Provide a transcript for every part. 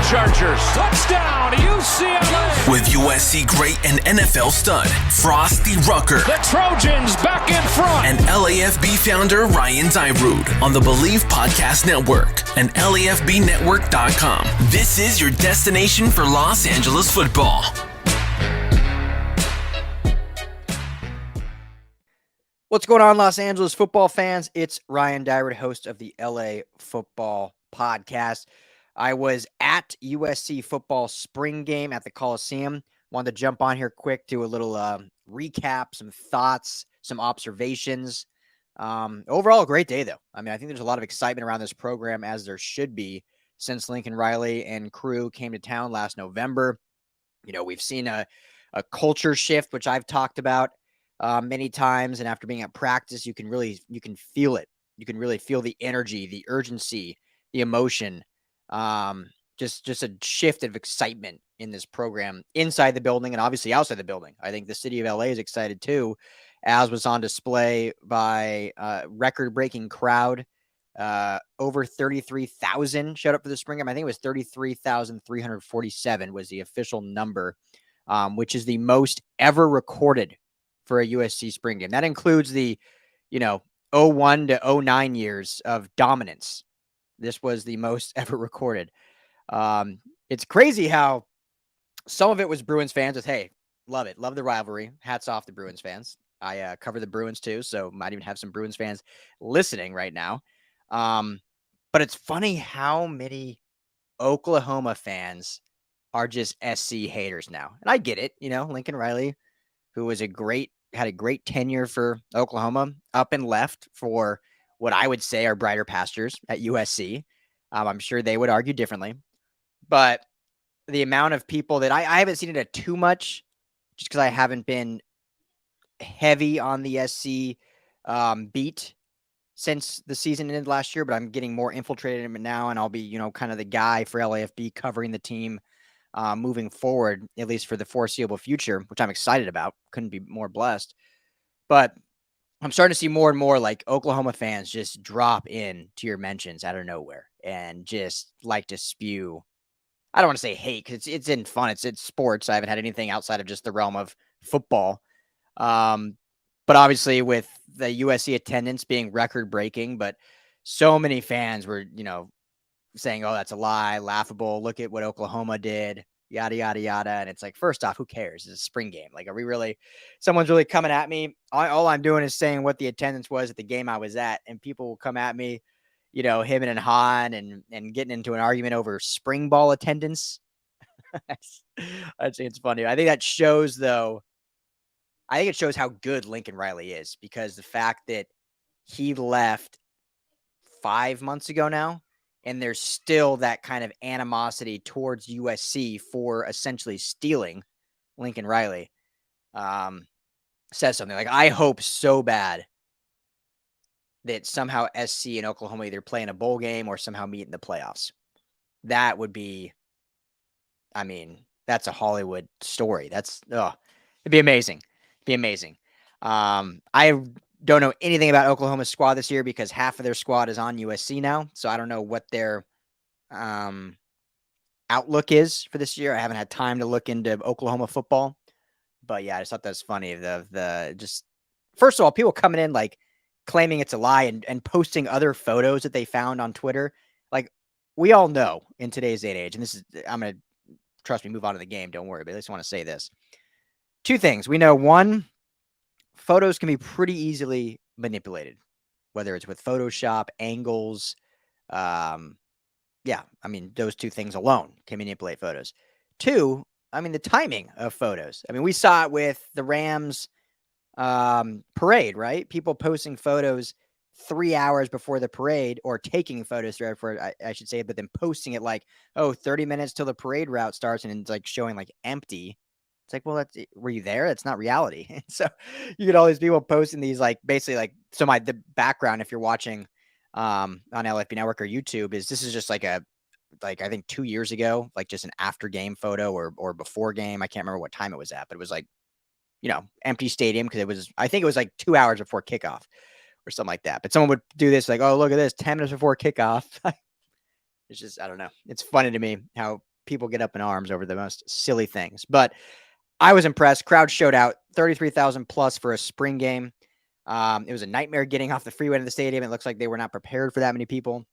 Chargers. Touchdown, UCLA. With USC great and NFL stud, Frosty Rucker. The Trojans back in front. And LAFB founder Ryan Dyrud on the Believe Podcast Network and LAFBnetwork.com. This is your destination for Los Angeles football. What's going on, Los Angeles football fans? It's Ryan Dyrud, host of the LA Football Podcast. I was at USC football spring game at the Coliseum. Wanted to jump on here quick, do a little recap, some thoughts, some observations. Overall, a great day, though. I mean, I think there's a lot of excitement around this program, as there should be, since Lincoln Riley and crew came to town last November. You know, we've seen a culture shift, which I've talked about many times, and after being at practice, you can feel it. You can really feel the energy, the urgency, the emotion, just a shift of excitement in this program inside the building and obviously outside the building. I think the city of LA is excited too, as was on display by a record-breaking crowd. Over 33,000 showed up for the spring game. I think it was 33,347 was the official number, which is the most ever recorded for a USC spring game. That includes the, 01 to 09 years of dominance. This was the most ever recorded. It's crazy how some of it was Bruins fans with, hey, love it. Love the rivalry. Hats off to Bruins fans. I cover the Bruins too, so might even have some Bruins fans listening right now. But it's funny how many Oklahoma fans are just SC haters now. And I get it. Lincoln Riley, who had a great tenure for Oklahoma, up and left for what I would say are brighter pastures at USC. I'm sure they would argue differently, but the amount of people that I haven't seen it at too much, just because I haven't been heavy on the SC beat since the season ended last year, but I'm getting more infiltrated in it now, and I'll be, kind of the guy for LAFB covering the team moving forward, at least for the foreseeable future, which I'm excited about. Couldn't be more blessed. But I'm starting to see more and more like Oklahoma fans just drop in to your mentions out of nowhere and just like to spew. I don't want to say hate because it's in fun. It's sports. I haven't had anything outside of just the realm of football. But obviously with the USC attendance being record breaking, but so many fans were, saying, oh, that's a lie, laughable. Look at what Oklahoma did, yada, yada, yada. And it's like, first off, who cares? It's a spring game. Like, someone's really coming at me. All I'm doing is saying what the attendance was at the game I was at. And people will come at me, him and Han and getting into an argument over spring ball attendance. I'd say it's funny. I think it shows how good Lincoln Riley is, because the fact that he left 5 months ago now, and there's still that kind of animosity towards USC for essentially stealing Lincoln Riley, says something. Like, I hope so bad that somehow SC and Oklahoma either play in a bowl game or somehow meet in the playoffs. That would be, that's a Hollywood story. It'd be amazing. I don't know anything about Oklahoma's squad this year because half of their squad is on USC now. So I don't know what their outlook is for this year. I haven't had time to look into Oklahoma football. But yeah, I just thought that was funny. Just first of all, people coming in like claiming it's a lie and posting other photos that they found on Twitter. Like, we all know in today's day and age, and I'm going to, trust me, move on to the game. Don't worry, but I just want to say this. Two things. We know, one, photos can be pretty easily manipulated, whether it's with Photoshop, angles. Those two things alone can manipulate photos. Two, the timing of photos. We saw it with the Rams parade, right? People posting photos 3 hours before the parade, or taking photos 3 hours before, I should say, but then posting it like, 30 minutes till the parade route starts, and it's like showing like empty. It's like, well, were you there? That's not reality. So you get all these people posting these, like, basically like, so the background, if you're watching on LFB Network or YouTube, is this is just like I think 2 years ago, like just an after game photo or before game. I can't remember what time it was at, but it was like, empty stadium, because I think it was like 2 hours before kickoff or something like that. But someone would do this like, oh, look at this, 10 minutes before kickoff. It's just, I don't know. It's funny to me how people get up in arms over the most silly things. But I was impressed. Crowd showed out, 33,000 plus for a spring game. It was a nightmare getting off the freeway to the stadium. It looks like they were not prepared for that many people.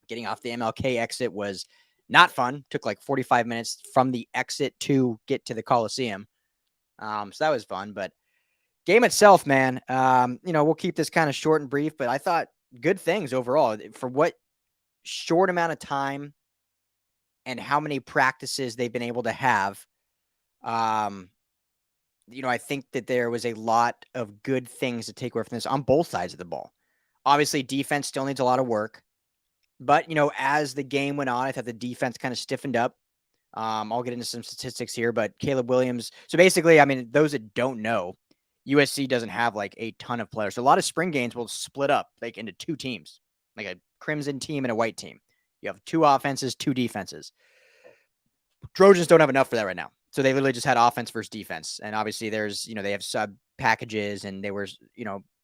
Getting off the MLK exit was not fun. Took like 45 minutes from the exit to get to the Coliseum. So that was fun. But game itself, man, we'll keep this kind of short and brief, but I thought good things overall for what short amount of time and how many practices they've been able to have. I think that there was a lot of good things to take away from this on both sides of the ball. Obviously, defense still needs a lot of work. But, as the game went on, I thought the defense kind of stiffened up. I'll get into some statistics here, but Caleb Williams. So basically, those that don't know, USC doesn't have like a ton of players. So a lot of spring games will split up like into two teams, like a crimson team and a white team. You have two offenses, two defenses. Trojans don't have enough for that right now. So they literally just had offense versus defense. And obviously there's, they have sub packages and they were,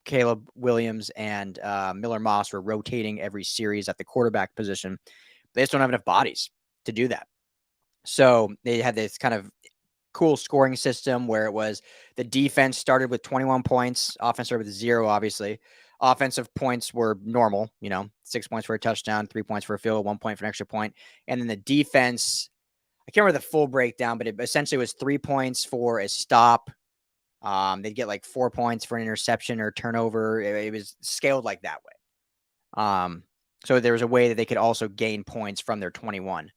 Caleb Williams and Miller Moss were rotating every series at the quarterback position. They just don't have enough bodies to do that. So they had this kind of cool scoring system where it was the defense started with 21 points, offense started with 0, obviously. Offensive points were normal, 6 points for a touchdown, 3 points for a field goal, 1 point for an extra point. And then the defense, I can't remember the full breakdown, but it essentially was 3 points for a stop. They'd get like 4 points for an interception or turnover. It was scaled like that way. So there was a way that they could also gain points from their 21.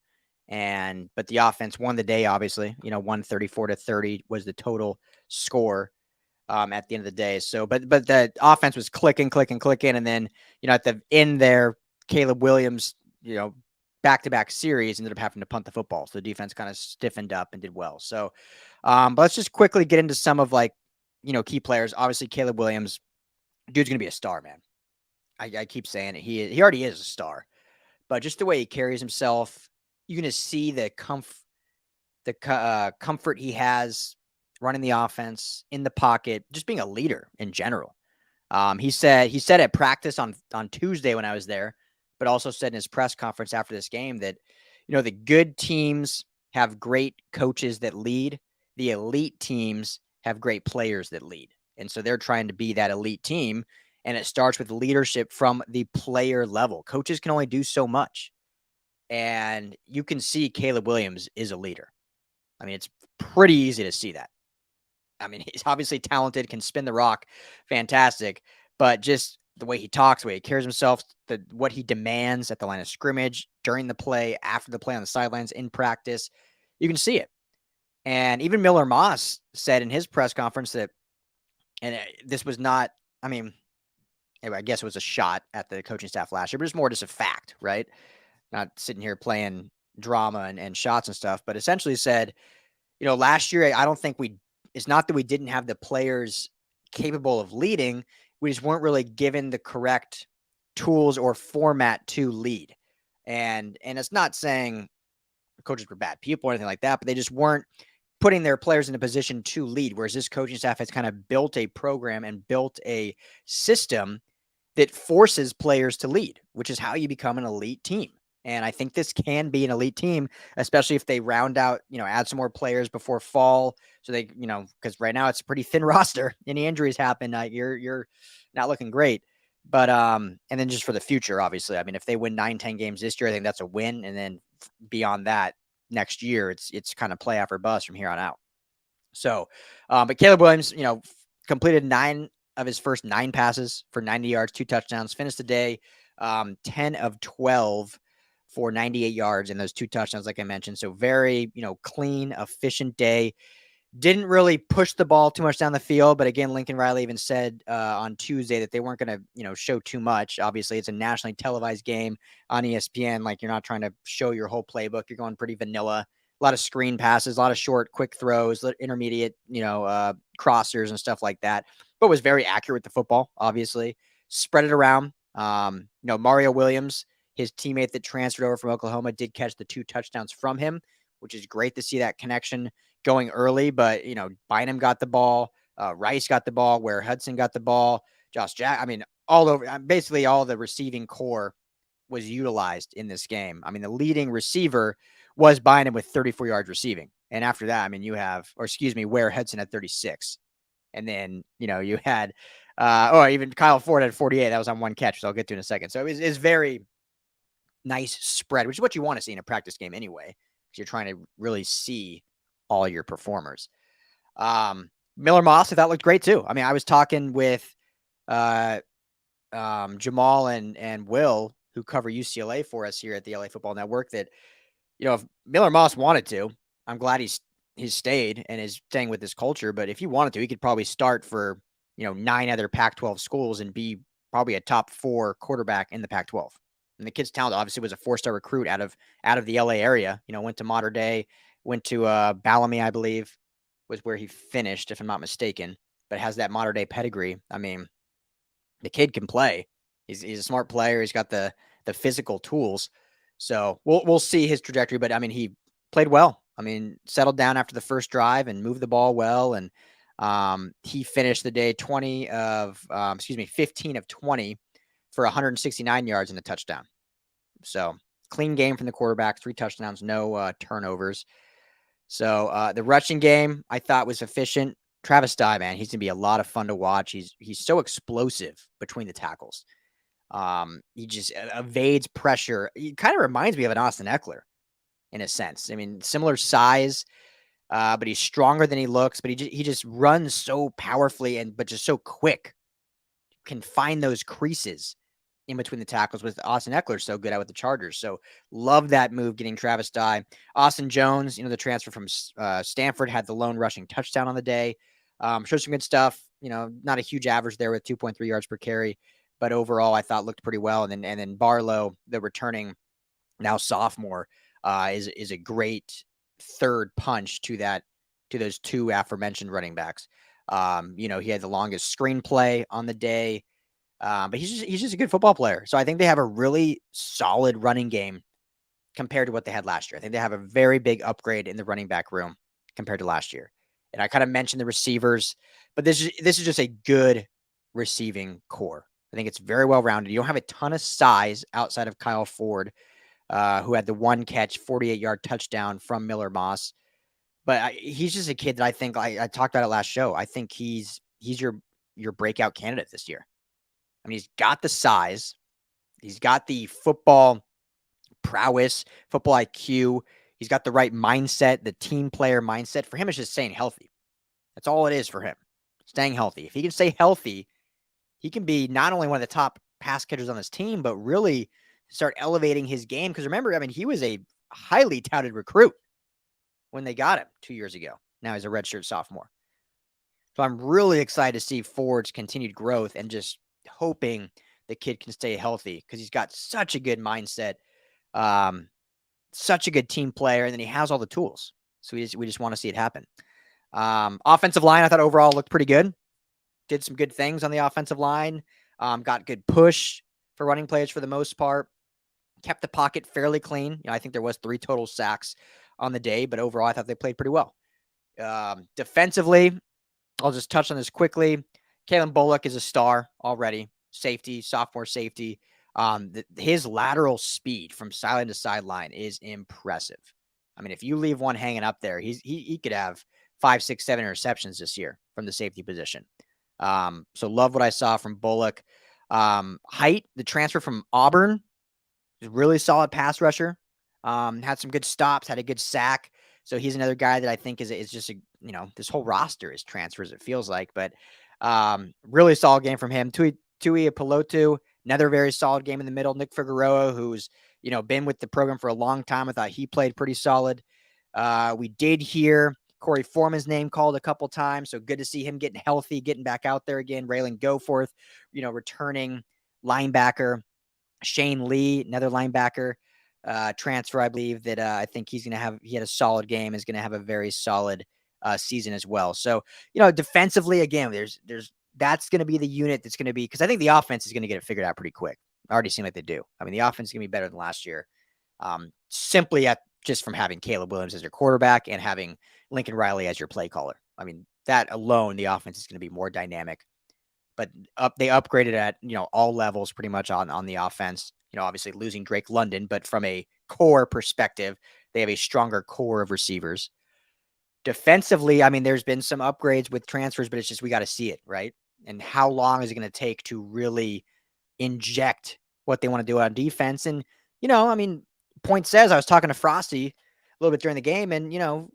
But the offense won the day, obviously, 134-30 was the total score at the end of the day. So, but the offense was clicking. And then, at the end there, Caleb Williams, back-to-back series ended up having to punt the football. So the defense kind of stiffened up and did well. So, but let's just quickly get into some of key players. Obviously, Caleb Williams, dude's going to be a star, man. I keep saying it. He already is a star, but just the way he carries himself, you're going to see the comfort he has running the offense in the pocket, just being a leader in general. He said at practice on Tuesday when I was there, but also said in his press conference after this game that, the good teams have great coaches that lead. The elite teams have great players that lead. And so they're trying to be that elite team. And it starts with leadership from the player level. Coaches can only do so much. And you can see Caleb Williams is a leader. It's pretty easy to see that. He's obviously talented, can spin the rock, fantastic. But just the way he talks, the way he carries himself, what he demands at the line of scrimmage, during the play, after the play on the sidelines, in practice, you can see it. And even Miller Moss said in his press conference that, and this was not, anyway, I guess it was a shot at the coaching staff last year, but it's more just a fact, right? Not sitting here playing drama and shots and stuff, but essentially said, last year, I don't think it's not that we didn't have the players capable of leading. We just weren't really given the correct tools or format to lead. And it's not saying the coaches were bad people or anything like that, but they just weren't putting their players in a position to lead. Whereas this coaching staff has kind of built a program and built a system that forces players to lead, which is how you become an elite team. And I think this can be an elite team, especially if they round out, add some more players before fall. So they, because right now it's a pretty thin roster. Any injuries happen, you're not looking great. But and then just for the future, obviously, if they win 9-10 games this year, I think that's a win. And then beyond that, next year, it's kind of playoff or bust from here on out. So, but Caleb Williams, completed 9 of his first 9 passes for 90 yards, 2 touchdowns, finished the day 10 of 12 for 98 yards and those 2 touchdowns, like I mentioned. So very, clean, efficient day. Didn't really push the ball too much down the field. But again, Lincoln Riley even said on Tuesday that they weren't going to, show too much. Obviously, it's a nationally televised game on ESPN. Like, you're not trying to show your whole playbook. You're going pretty vanilla. A lot of screen passes, a lot of short, quick throws, intermediate, crossers and stuff like that. But was very accurate with the football, obviously. Spread it around. Mario Williams, his teammate that transferred over from Oklahoma, did catch the 2 touchdowns from him, which is great to see that connection going early. But, Bynum got the ball. Rice got the ball. Ware Hudson got the ball. Josh Jack. All over. Basically, all the receiving core was utilized in this game. I mean, the leading receiver was Bynum with 34 yards receiving. And after that, I mean, Ware Hudson had 36. And then, you had, even Kyle Ford had 48. That was on one catch, which I'll get to in a second. So it was very nice spread, which is what you want to see in a practice game anyway, because you're trying to really see all your performers. Miller Moss, I thought looked great too. I mean, I was talking with Jamal and Will, who cover UCLA for us here at the LA Football Network, that, if Miller Moss wanted to, I'm glad he's stayed and is staying with this culture. But if he wanted to, he could probably start for, 9 other Pac-12 schools and be probably a top 4 quarterback in the Pac-12. And the kid's talent obviously was a 4-star recruit out of the LA area. Went to Mater Dei, went to Bellamy, I believe, was where he finished, if I'm not mistaken. But has that Mater Dei pedigree. I mean, the kid can play. He's a smart player. He's got the physical tools. So we'll see his trajectory. But I mean, he played well. I mean, settled down after the first drive and moved the ball well. And he finished the day 15 of 20 for 169 yards and a touchdown. So clean game from the quarterback, 3 touchdowns, no turnovers. So the rushing game I thought was efficient. Travis Dye, man, he's going to be a lot of fun to watch. He's so explosive between the tackles. He just evades pressure. He kind of reminds me of an Austin Eckler in a sense. I mean, similar size, but he's stronger than he looks, but he just runs so powerfully but just so quick. Can find those creases in between the tackles with Austin Eckler so good at with the Chargers. So love that move, getting Travis Dye. Austin Jones, the transfer from Stanford, had the lone rushing touchdown on the day. Showed some good stuff. Not a huge average there with 2.3 yards per carry, but overall I thought looked pretty well. And then Barlow, the returning now sophomore, is a great third punch to those 2 aforementioned running backs. He had the longest screenplay on the day. But he's just a good football player. So I think they have a really solid running game compared to what they had last year. I think they have a very big upgrade in the running back room compared to last year. And I kind of mentioned the receivers, but this is just a good receiving core. I think it's very well rounded. You don't have a ton of size outside of Kyle Ford, who had the 1 catch, 48-yard touchdown from Miller Moss. But he's just a kid that I think I talked about it last show. I think he's your breakout candidate this year. I mean, he's got the size. He's got the football prowess, football IQ. He's got the right mindset, the team player mindset. For him, it's just staying healthy. That's all it is for him, staying healthy. If he can stay healthy, he can be not only one of the top pass catchers on this team, but really start elevating his game. Because remember, I mean, he was a highly touted recruit when they got him 2 years ago. Now he's a redshirt sophomore. So I'm really excited to see Ford's continued growth and just hoping the kid can stay healthy because he's got such a good mindset, such a good team player, and then he has all the tools. So we just want to see it happen. Offensive line, I thought overall looked pretty good. Did some good things on the offensive line. Got good push for running plays for the most part. Kept the pocket fairly clean. I think there was 3 total sacks on the day, but overall I thought they played pretty well. Defensively, I'll just touch on this quickly. Kalen Bullock is a star already. Sophomore safety. His lateral speed from sideline to sideline is impressive. I mean, if you leave one hanging up there, he could have 5, 6, 7 interceptions this year from the safety position. So love what I saw from Bullock. Height, the transfer from Auburn, is really solid pass rusher. Had some good stops, had a good sack. So he's another guy that I think is just this whole roster is transfers, it feels like, but really solid game from him. Tui Pelotu, another very solid game in the middle. Nick Figueroa, who's been with the program for a long time. I thought he played pretty solid. We did hear Corey Foreman's name called a couple times, so good to see him getting healthy, getting back out there again. Raylan Goforth, returning linebacker. Shane Lee, another linebacker transfer, I believe that I think he had a solid game, is going to have a very solid season as well. So, defensively, again, that's going to be the unit that's going to be, because I think the offense is going to get it figured out pretty quick. I already seem like they do. I mean, the offense is going to be better than last year, simply just from having Caleb Williams as your quarterback and having Lincoln Riley as your play caller. I mean, that alone, the offense is going to be more dynamic. But they upgraded at all levels pretty much on the offense. obviously losing Drake London, but from a core perspective, they have a stronger core of receivers. Defensively, I mean, there's been some upgrades with transfers, but it's just we got to see it, right? And how long is it going to take to really inject what they want to do on defense? And, I mean, point says I was talking to Frosty a little bit during the game, and,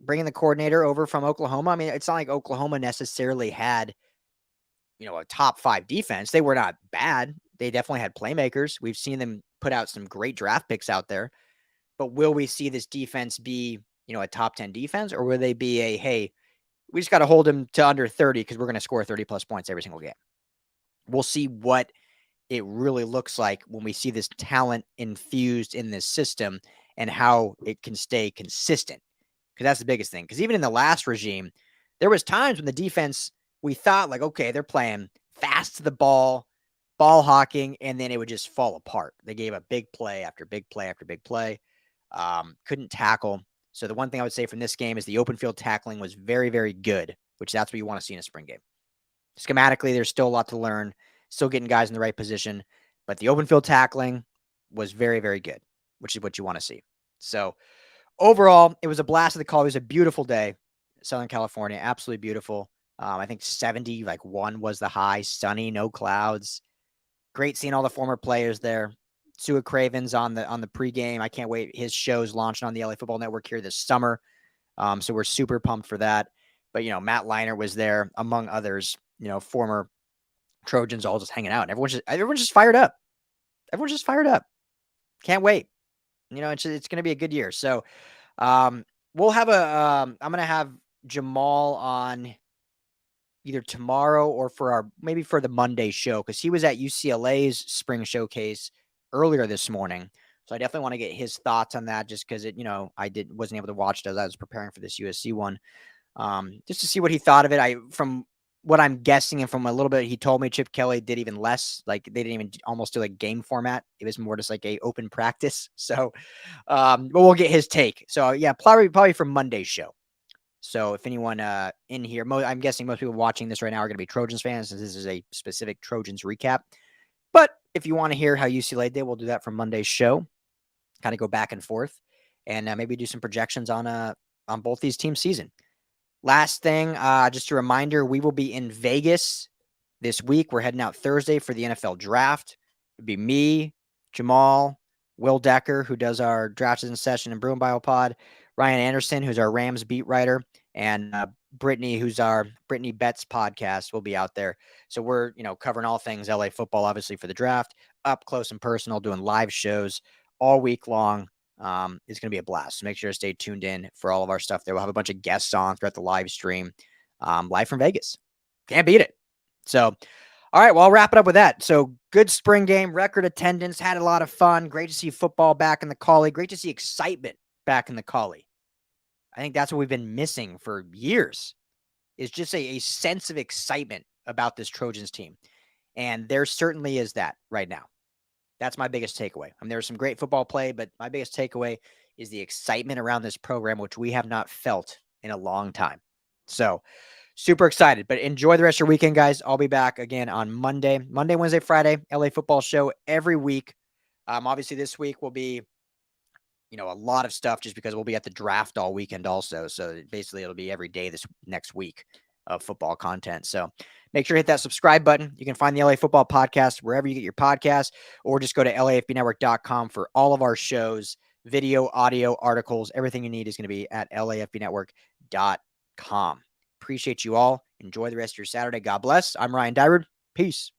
bringing the coordinator over from Oklahoma. I mean, it's not like Oklahoma necessarily had, a top 5 defense. They were not bad. They definitely had playmakers. We've seen them put out some great draft picks out there. But will we see this defense be, a top 10 defense, or will they be a, hey, we just got to hold them to under 30 because we're going to score 30 plus points every single game? We'll see what it really looks like when we see this talent infused in this system and how it can stay consistent. Because that's the biggest thing. Because even in the last regime, there was times when the defense, we thought like, okay, they're playing fast to the ball hawking, and then it would just fall apart. They gave a big play after big play after big play. Couldn't tackle. So the one thing I would say from this game is the open field tackling was very, very good, which that's what you want to see in a spring game. Schematically, there's still a lot to learn, still getting guys in the right position, but the open field tackling was very, very good, which is what you want to see. So overall, it was a blast of the call. It was a beautiful day, Southern California, absolutely beautiful. I think 71 was the high, sunny, no clouds. Great seeing all the former players there. Sua Craven's on the pregame. I can't wait. His show's launching on the LA Football Network here this summer. So we're super pumped for that. But, Matt Leinart was there, among others, former Trojans all just hanging out. Everyone's just fired up. Everyone's just fired up. Can't wait. It's going to be a good year. So we'll have I'm going to have Jamal on either tomorrow or maybe for the Monday show, because he was at UCLA's spring showcase earlier this morning. So I definitely want to get his thoughts on that, just because I wasn't able to watch it as I was preparing for this USC one. Just to see what he thought of it. From what I'm guessing and from a little bit he told me, Chip Kelly did even less. Like they didn't even almost do like game format. It was more just like a open practice. So but we'll get his take. So yeah, probably from Monday's show. So if anyone in here, I'm guessing most people watching this right now are going to be Trojans fans, since this is a specific Trojans recap. But if you want to hear how UCLA did, we'll do that from Monday's show. Kind of go back and forth, and maybe do some projections on both these teams' season. Last thing, just a reminder, we will be in Vegas this week. We're heading out Thursday for the NFL draft. It'd be me, Jamal, Will Decker, who does our draft season session and Bruin Biopod, Ryan Anderson, who's our Rams beat writer, and Brittany, who's our Brittany Betts podcast, will be out there. So we're, covering all things LA football, obviously, for the draft, up close and personal, doing live shows all week long. It's going to be a blast. So make sure to stay tuned in for all of our stuff there. We'll have a bunch of guests on throughout the live stream, live from Vegas. Can't beat it. So, all right, well, I'll wrap it up with that. So good spring game, record attendance, had a lot of fun. Great to see football back in the Collie. Great to see excitement back in the Collie. I think that's what we've been missing for years, is just a sense of excitement about this Trojans team. And there certainly is that right now. That's my biggest takeaway. I mean, there was some great football play, but my biggest takeaway is the excitement around this program, which we have not felt in a long time. So super excited, but enjoy the rest of your weekend, guys. I'll be back again on Monday, Wednesday, Friday, LA football show every week. Obviously this week will be, a lot of stuff, just because we'll be at the draft all weekend also. So basically it'll be every day this next week of football content. So make sure to hit that subscribe button. You can find the LA Football Podcast wherever you get your podcasts, or just go to LAFBnetwork.com for all of our shows, video, audio, articles. Everything you need is going to be at LAFBnetwork.com. Appreciate you all. Enjoy the rest of your Saturday. God bless. I'm Ryan Dyrud. Peace.